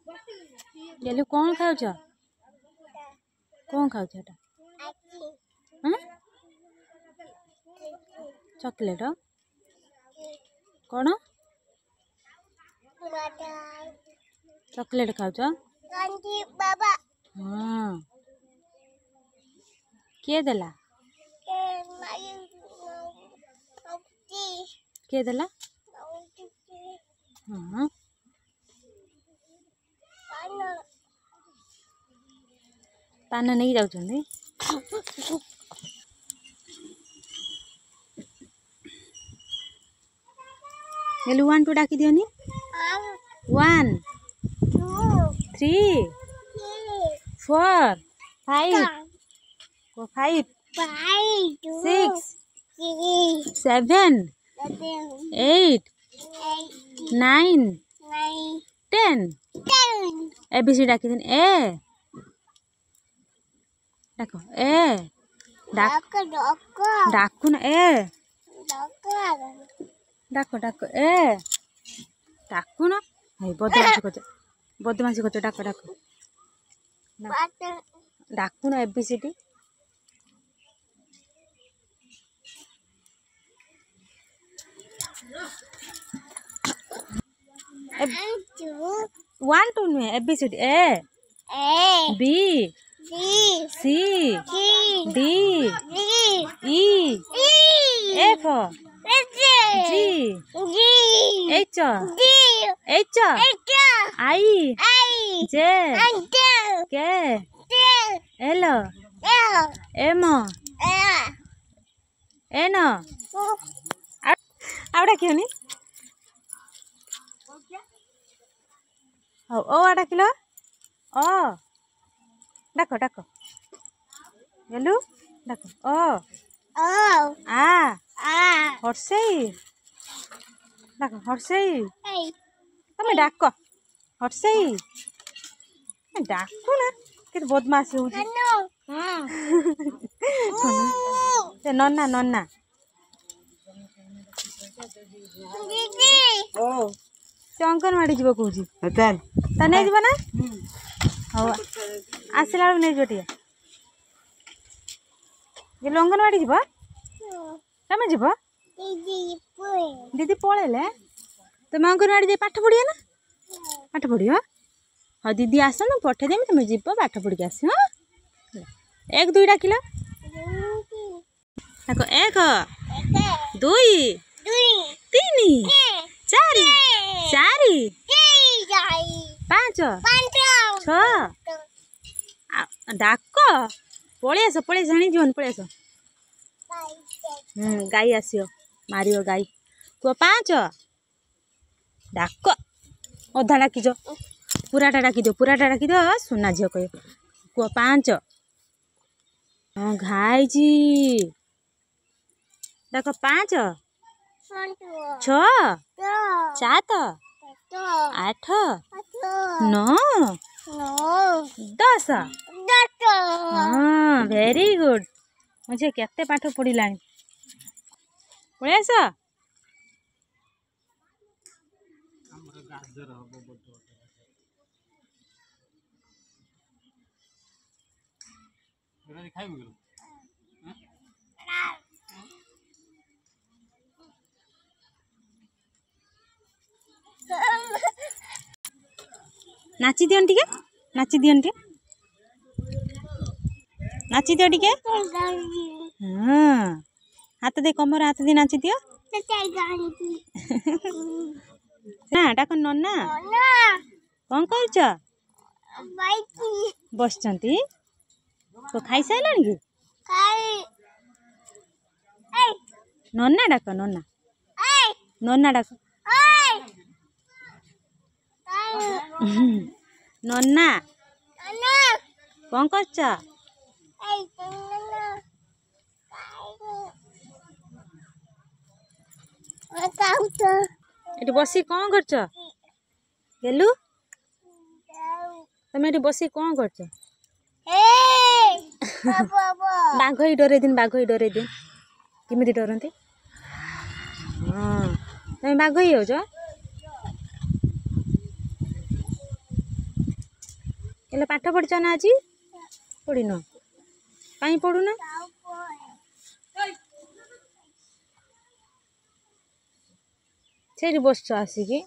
गेलु कौन खाऊछ कौन खाऊछ एटा चॉकलेट कौन चॉकलेट खाऊछ बाबा हाँ किए देला किए देला हाँ पान नहीं जाउछन्ती हेलो 1 2 डाकी दियोनी 1 2 3 4 5 6 7 8 9 10 ABC डाकी दिन ए डाको ए डाकू ना ए डाको डाको ए डाकू ना हे बदमाशी करते डाको डाको डाकू ना ABCD 1 2 नुहे ABCD A B C D E F G H I J K L M N आवड़ा क्यों नहीं ओ आड़ा किलो ओ डाको डाको हेलो डाको ओ आ हर्षेई डाको हर्षेई तमे डाको हर्षेई डाको ना के बदमाशी हो नन्ना नन्ना से अंगनवाड़ी जीव कौन ता नहीं जीव ना हाँ आसला बेलू नहीं जीव गेलु अंगनवाड़ी जीव तमें जीव दीदी पलैले तुम अंगनवाड़ी जाए पाठ पढ़िया ना पाठ पढ़ियो हाँ दीदी आस ना पठेदेमी तुम जीव पाठ पढ़ के आस 1 2 डाकिल देखो 1 2 3 4 5 6 डाक पलि आस जानी जीवन पलि आस गाई आसियो मारियो गाई कुह 5 डाक अधा डाक पूराटा डाक दो सुना झील कह कुह 5 हाँ घाईजी डाक 5 6 7 8 9 10 हाँ वेरी गुड मुझे केते पाठ पढ़ला पलि आस नाची दियन टिके नाची दियन टिके नाची दियो टिके हाँ हाथ दे कमर हाथ दे नाची दियो ना डाक नन्ना कौन कर बस तो खाई सारे कि नन्ना डाक नन्ना नन्ना डाक नन्ना कौन कर बसी कौन कर गेलु तुम ये बसी कौन कर बाघ ही डरे दिन किमिति डरती हाँ तुम बाघ ही हो ହେଲେ ପାଠ ପଢ଼ିଛ ନା ଆଜି ପଢ଼ିନ କାହିଁ ପଢ଼ୁନ ସେଇଠି ବସିଛ ଆସିକି